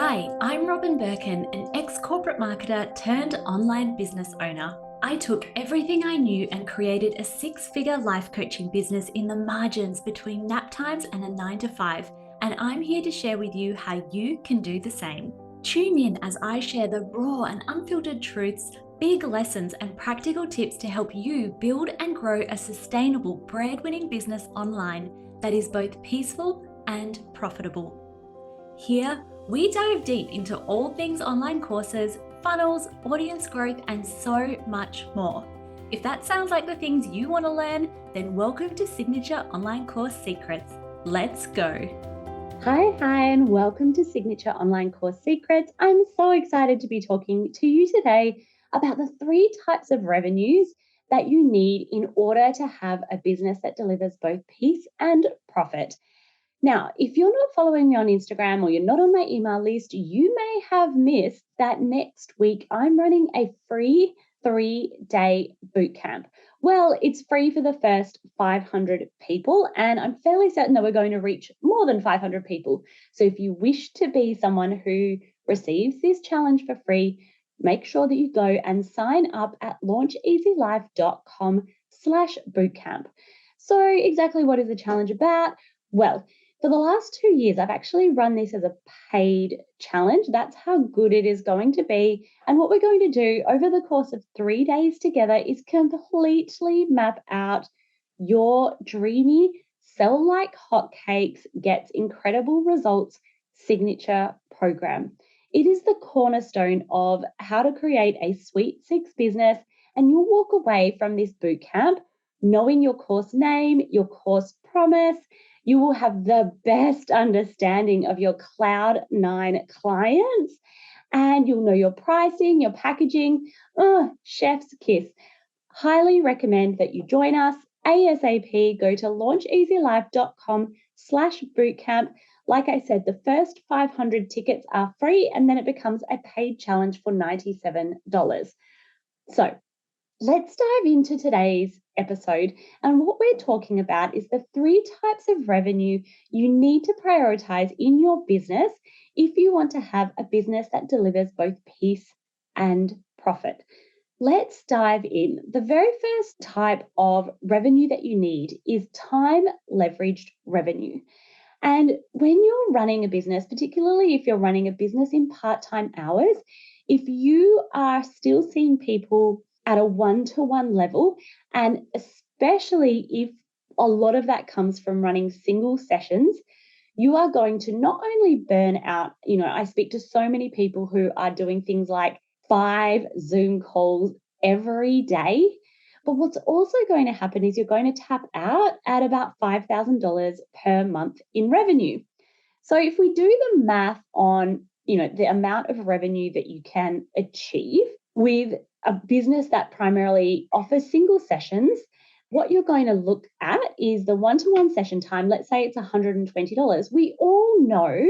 Hi, I'm Robin Birkin, an ex-corporate marketer turned online business owner. I took everything I knew and created a six-figure life coaching business in the margins between nap times and a 9 to 5, and I'm here to share with you how you can do the same. Tune in as I share the raw and unfiltered truths, big lessons, and practical tips to help you build and grow a sustainable bread-winning business online that is both peaceful and profitable. Here, we dive deep into all things online courses, funnels, audience growth, and so much more. If that sounds like the things you want to learn, then welcome to Signature Online Course Secrets. Let's go. Hi, and welcome to Signature Online Course Secrets. I'm so excited to be talking to you today about the 3 types of revenues that you need in order to have a business that delivers both peace and profit. Now, if you're not following me on Instagram or you're not on my email list, you may have missed that next week I'm running a free 3-day bootcamp. Well, it's free for the first 500 people, and I'm fairly certain that we're going to reach more than 500 people. So if you wish to be someone who receives this challenge for free, make sure that you go and sign up at launcheasylife.com/bootcamp. So exactly what is the challenge about? Well, for the last 2 years, I've actually run this as a paid challenge. That's how good it is going to be. And what we're going to do over the course of 3 days together is completely map out your dreamy, sell like hotcakes, gets incredible results signature program. It is the cornerstone of how to create a Sweet Six business, and you'll walk away from this boot camp knowing your course name, your course promise. You will have the best understanding of your Cloud 9 clients, and you'll know your pricing, your packaging. Oh, chef's kiss. Highly recommend that you join us ASAP. Go to launcheasylife.com/bootcamp. Like I said, the first 500 tickets are free, and then it becomes a paid challenge for $97. So let's dive into today's episode. And what we're talking about is the 3 types of revenue you need to prioritize in your business if you want to have a business that delivers both peace and profit. Let's dive in. The very first type of revenue that you need is time leveraged revenue. And when you're running a business, particularly if you're running a business in part-time hours, if you are still seeing people at a one-to-one level, and especially if a lot of that comes from running single sessions, you are going to not only burn out. I speak to so many people who are doing things like 5 Zoom calls every day. But what's also going to happen is you're going to tap out at about $5,000 per month in revenue. So if we do the math on, the amount of revenue that you can achieve with a business that primarily offers single sessions, what you're going to look at is the one-to-one session time. Let's say it's $120. We all know,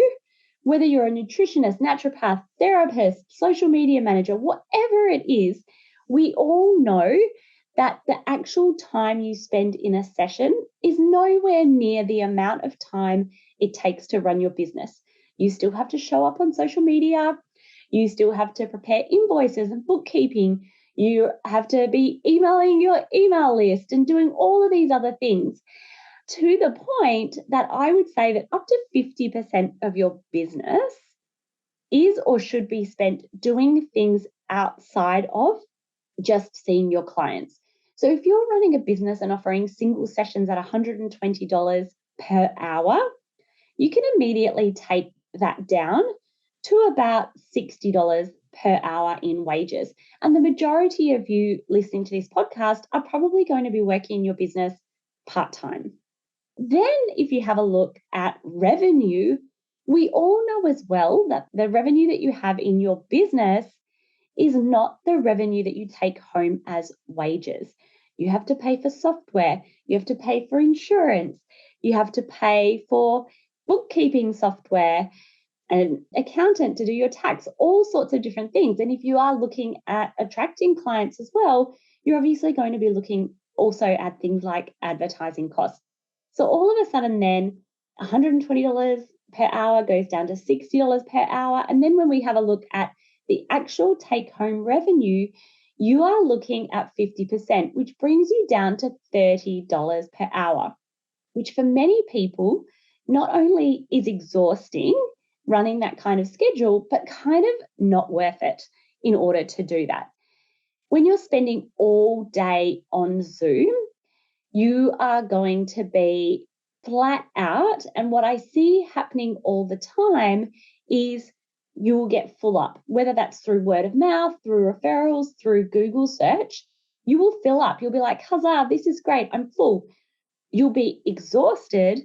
whether you're a nutritionist, naturopath, therapist, social media manager, whatever it is, we all know that the actual time you spend in a session is nowhere near the amount of time it takes to run your business. You still have to show up on social media. You still have to prepare invoices and bookkeeping. You have to be emailing your email list and doing all of these other things, to the point that I would say that up to 50% of your business is or should be spent doing things outside of just seeing your clients. So if you're running a business and offering single sessions at $120 per hour, you can immediately take that down to about $60 per hour in wages. And the majority of you listening to this podcast are probably going to be working in your business part-time. Then if you have a look at revenue, we all know as well that the revenue that you have in your business is not the revenue that you take home as wages. You have to pay for software, you have to pay for insurance, you have to pay for bookkeeping software, an accountant to do your tax, all sorts of different things. And if you are looking at attracting clients as well, you're obviously going to be looking also at things like advertising costs. So all of a sudden then $120 per hour goes down to $60 per hour. And then when we have a look at the actual take-home revenue, you are looking at 50%, which brings you down to $30 per hour, which for many people not only is exhausting running that kind of schedule, but kind of not worth it in order to do that. When you're spending all day on Zoom, you are going to be flat out. And what I see happening all the time is you will get full up, whether that's through word of mouth, through referrals, through Google search. You will fill up. You'll be like, huzzah, this is great, I'm full. You'll be exhausted.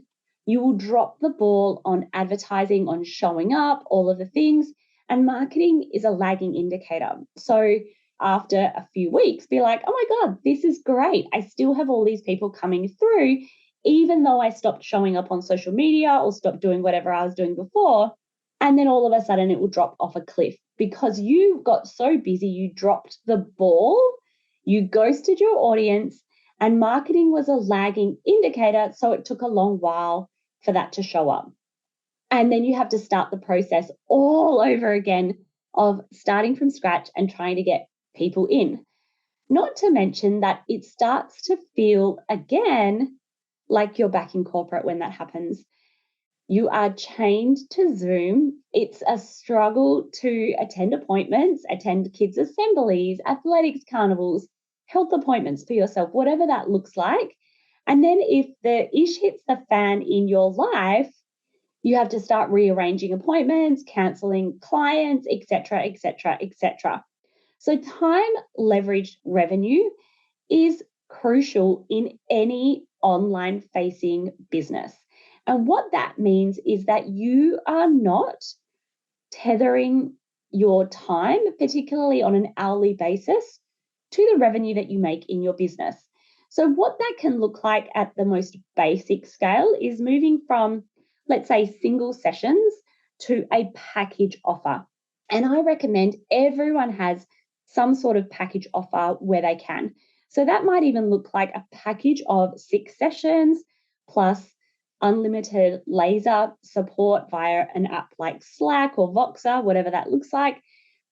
You will drop the ball on advertising, on showing up, all of the things. And marketing is a lagging indicator. So after a few weeks, be like, oh my God, this is great. I still have all these people coming through, even though I stopped showing up on social media or stopped doing whatever I was doing before. And then all of a sudden it will drop off a cliff because you got so busy, you dropped the ball, you ghosted your audience, and marketing was a lagging indicator. So it took a long while for that to show up. And then you have to start the process all over again of starting from scratch and trying to get people in. Not to mention that it starts to feel again like you're back in corporate when that happens. You are chained to Zoom. It's a struggle to attend appointments, attend kids' assemblies, athletics carnivals, health appointments for yourself, whatever that looks like. And then if the ish hits the fan in your life, you have to start rearranging appointments, canceling clients, etc., etc., etc. So time leveraged revenue is crucial in any online facing business. And what that means is that you are not tethering your time, particularly on an hourly basis, to the revenue that you make in your business. So what that can look like at the most basic scale is moving from, let's say, single sessions to a package offer. And I recommend everyone has some sort of package offer where they can. So that might even look like a package of 6 sessions plus unlimited laser support via an app like Slack or Voxer, whatever that looks like,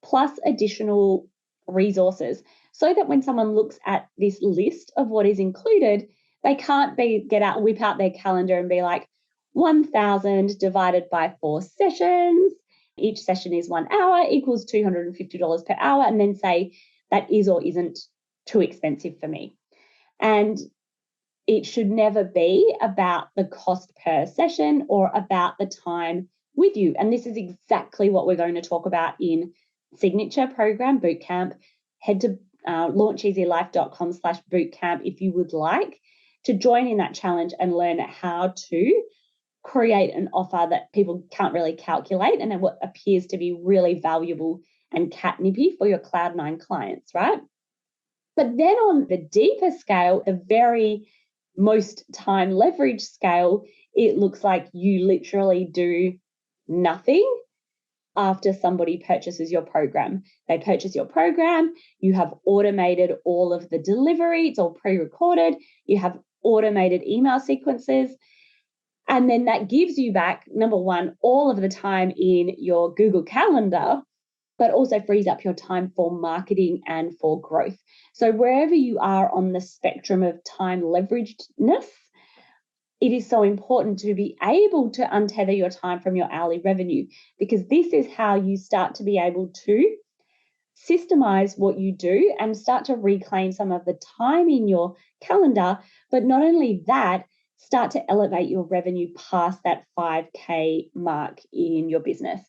plus additional resources, so that when someone looks at this list of what is included, they can't whip out their calendar and be like, 1,000 divided by 4 sessions. Each session is 1 hour equals $250 per hour, and then say that is or isn't too expensive for me. And it should never be about the cost per session or about the time with you. And this is exactly what we're going to talk about in Signature Program Bootcamp. Head to launcheasylife.com/bootcamp if you would like to join in that challenge and learn how to create an offer that people can't really calculate and what appears to be really valuable and catnippy for your Cloud9 clients, right? But then on the deeper scale, the very most time leverage scale, it looks like you literally do nothing after somebody purchases your program. They purchase your program, you have automated all of the delivery, it's all pre-recorded, you have automated email sequences, and then that gives you back, number one, all of the time in your Google Calendar, but also frees up your time for marketing and for growth. So wherever you are on the spectrum of time leveragedness, it is so important to be able to untether your time from your hourly revenue, because this is how you start to be able to systemize what you do and start to reclaim some of the time in your calendar. But not only that, start to elevate your revenue past that 5K mark in your business.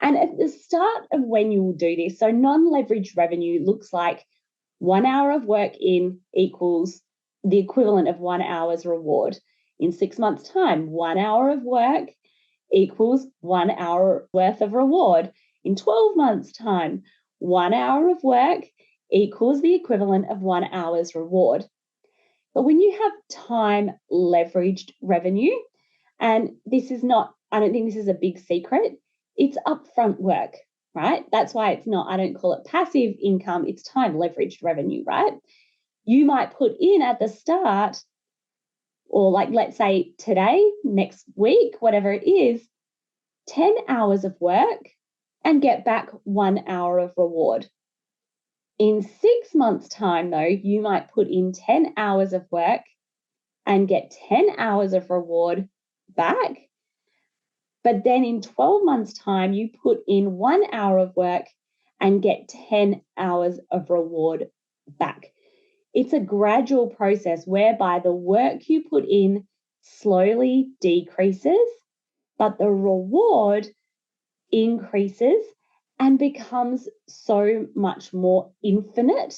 And at the start of when you will do this, so non-leveraged revenue looks like 1 hour of work in equals the equivalent of 1 hour's reward. In 6 months' time, 1 hour of work equals 1 hour worth of reward. In 12 months' time, 1 hour of work equals the equivalent of 1 hour's reward. But when you have time leveraged revenue, and this is not, I don't think this is a big secret, it's upfront work, right? That's why it's not, I don't call it passive income, it's time leveraged revenue, right? You might put in at the start, or like let's say today, next week, whatever it is, 10 hours of work and get back 1 hour of reward. In 6 months' time, though, you might put in 10 hours of work and get 10 hours of reward back. But then in 12 months' time, you put in 1 hour of work and get 10 hours of reward back. It's a gradual process whereby the work you put in slowly decreases, but the reward increases and becomes so much more infinite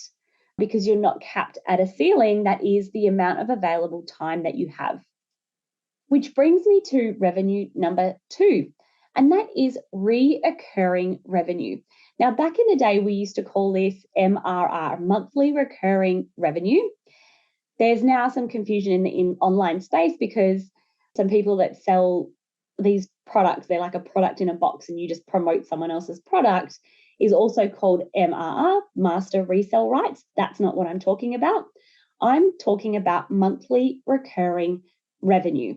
because you're not capped at a ceiling that is the amount of available time that you have. Which brings me to revenue number 2, and that is reoccurring revenue. Now, back in the day, we used to call this MRR, monthly recurring revenue. There's now some confusion in the online space because some people that sell these products, they're like a product in a box and you just promote someone else's product, is also called MRR, master resale rights. That's not what I'm talking about. I'm talking about monthly recurring revenue.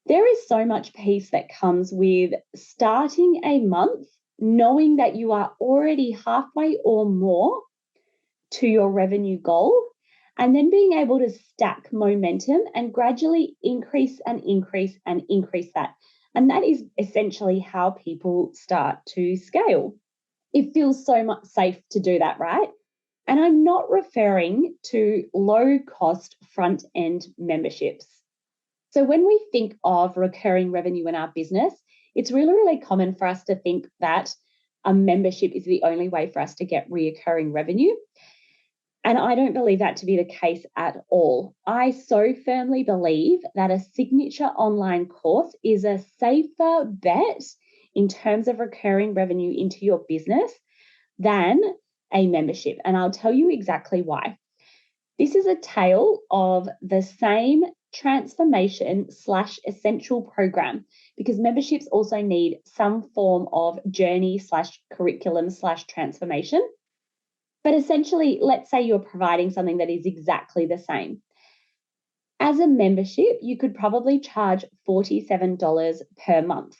There is so much peace that comes with starting a month, knowing that you are already halfway or more to your revenue goal, and then being able to stack momentum and gradually increase and increase and increase that. And that is essentially how people start to scale. It feels so much safe to do that, right? And I'm not referring to low-cost front-end memberships. So when we think of recurring revenue in our business, it's really, really common for us to think that a membership is the only way for us to get reoccurring revenue. And I don't believe that to be the case at all. I so firmly believe that a signature online course is a safer bet in terms of recurring revenue into your business than a membership. And I'll tell you exactly why. This is a tale of the same transformation/essential program, because memberships also need some form of journey/curriculum/transformation. But essentially, let's say you're providing something that is exactly the same. As a membership, you could probably charge $47 per month.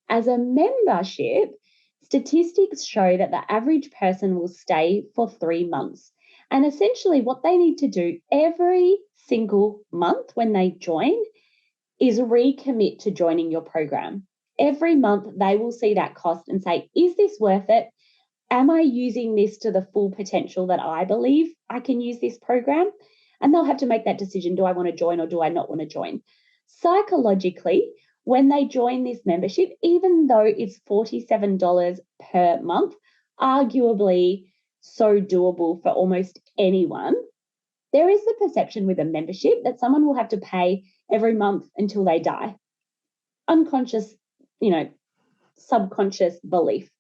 As a membership, statistics show that the average person will stay for 3 months. And essentially what they need to do every single month when they join is recommit to joining your program. Every month they will see that cost and say, is this worth it? Am I using this to the full potential that I believe I can use this program? And they'll have to make that decision. Do I want to join or do I not want to join? Psychologically, when they join this membership, even though it's $47 per month, arguably so doable for almost anyone, there is the perception with a membership that someone will have to pay every month until they die. Unconscious, subconscious belief.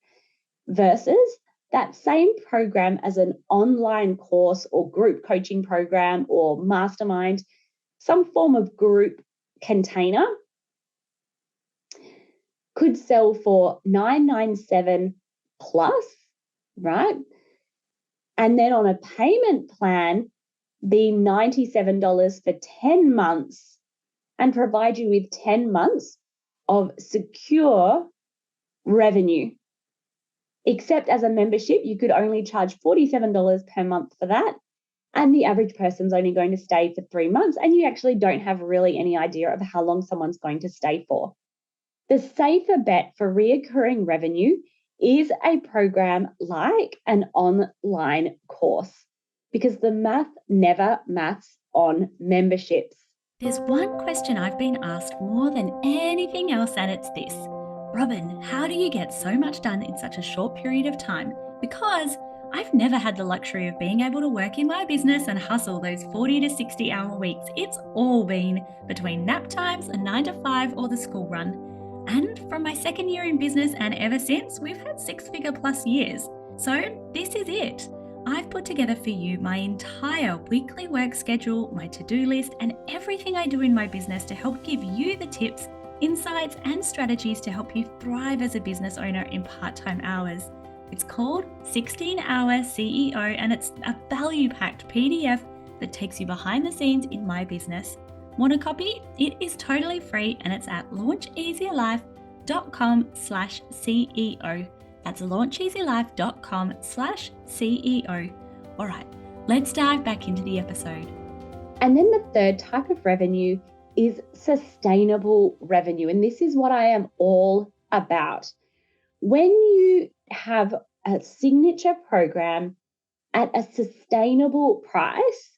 Versus that same program as an online course or group coaching program or mastermind, some form of group container, could sell for $997 plus, right? And then on a payment plan, be $97 for 10 months and provide you with 10 months of secure revenue. Except as a membership, you could only charge $47 per month for that. And the average person's only going to stay for 3 months. And you actually don't have really any idea of how long someone's going to stay for. The safer bet for reoccurring revenue is a program like an online course, because the math never maths on memberships. There's one question I've been asked more than anything else, and it's this. Robin, how do you get so much done in such a short period of time? Because I've never had the luxury of being able to work in my business and hustle those 40 to 60 hour weeks. It's all been between nap times, a 9 to 5 or the school run. And from my second year in business and ever since, we've had 6-figure plus years. So this is it. I've put together for you my entire weekly work schedule, my to-do list, and everything I do in my business to help give you the tips, insights, and strategies to help you thrive as a business owner in part-time hours. It's called 16-Hour CEO, and it's a value-packed PDF that takes you behind the scenes in my business. Want a copy? It is totally free and it's at launcheasierlife.com. launcheasylife.com/CEO. That's launcheasylife.com/CEO. All right, let's dive back into the episode. And then the third type of revenue is sustainable revenue. And this is what I am all about. When you have a signature program at a sustainable price,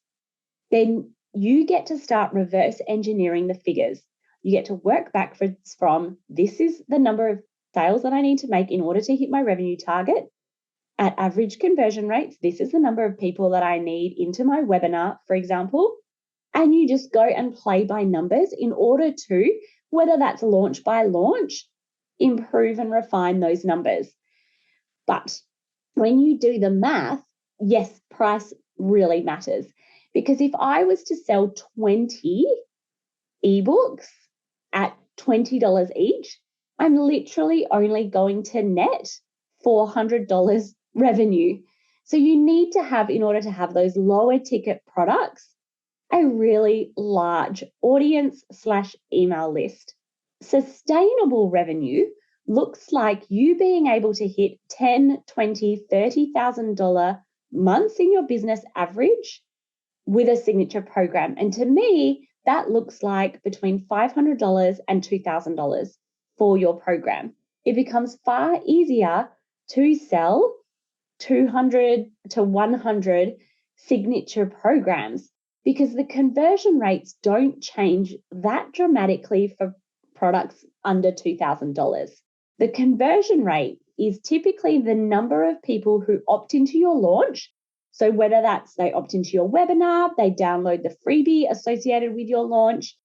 then you get to start reverse engineering the figures. You get to work backwards from this is the number of sales that I need to make in order to hit my revenue target. At average conversion rates, this is the number of people that I need into my webinar, for example. And you just go and play by numbers in order to, whether that's launch by launch, improve and refine those numbers. But when you do the math, yes, price really matters. Because if I was to sell 20 ebooks at $20 each, I'm literally only going to net $400 revenue. So you need to have, in order to have those lower ticket products, a really large audience/email list. Sustainable revenue looks like you being able to hit $10,000, $20,000, $30,000 months in your business average with a signature program. And to me, that looks like between $500 and $2,000 for your program. It becomes far easier to sell 200 to 100 signature programs because the conversion rates don't change that dramatically for products under $2,000. The conversion rate is typically the number of people who opt into your launch. So whether that's they opt into your webinar, they download the freebie associated with your launch.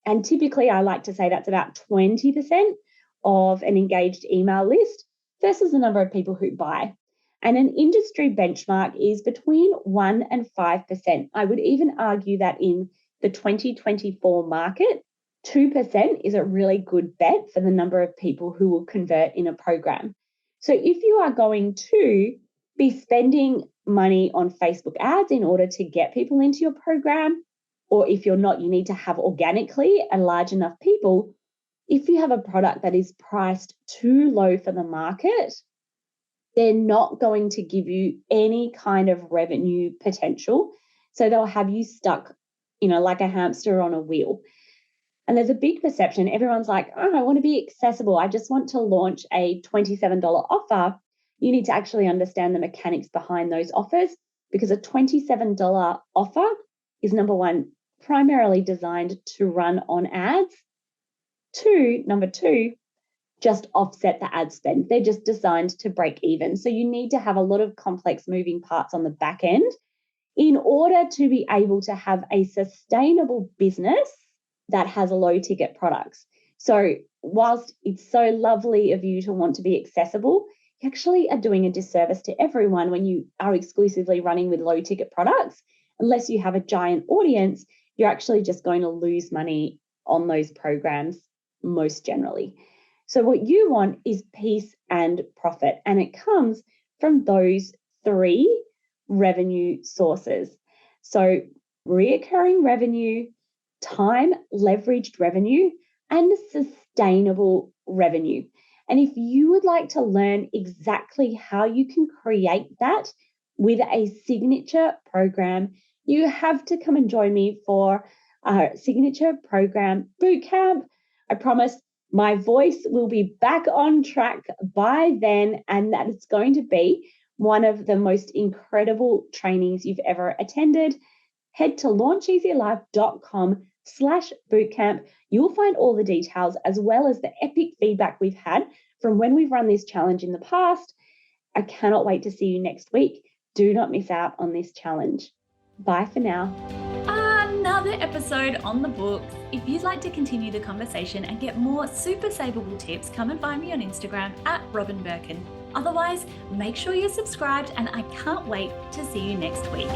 And typically I like to say that's about 20% of an engaged email list versus the number of people who buy. And an industry benchmark is between 1% and 5%. I would even argue that in the 2024 market, 2% is a really good bet for the number of people who will convert in a program. So if you are going to be spending money on Facebook ads in order to get people into your program, or if you're not, you need to have organically a large enough people. If you have a product that is priced too low for the market, they're not going to give you any kind of revenue potential. So they'll have you stuck, like a hamster on a wheel. And there's a big perception. Everyone's like, oh, I want to be accessible. I just want to launch a $27 offer. You need to actually understand the mechanics behind those offers because a $27 offer is, number one, primarily designed to run on ads. Number two, just offset the ad spend. They're just designed to break even. So you need to have a lot of complex moving parts on the back end in order to be able to have a sustainable business that has low ticket products. So whilst it's so lovely of you to want to be accessible, you actually are doing a disservice to everyone when you are exclusively running with low ticket products. Unless you have a giant audience, you're actually just going to lose money on those programs most generally. So what you want is peace and profit, and it comes from those three revenue sources. So reoccurring revenue, time leveraged revenue, and sustainable revenue. And if you would like to learn exactly how you can create that with a signature program, you have to come and join me for our signature program bootcamp. I promise my voice will be back on track by then, and that it's going to be one of the most incredible trainings you've ever attended. Head to launcheasylife.com/bootcamp. You'll find all the details as well as the epic feedback we've had from when we've run this challenge in the past. I cannot wait to see you next week. Do not miss out on this challenge. Bye for now. Another episode on the books. If you'd like to continue the conversation and get more super saveable tips, come and find me on Instagram @RobinBirkin. Otherwise, make sure you're subscribed, and I can't wait to see you next week.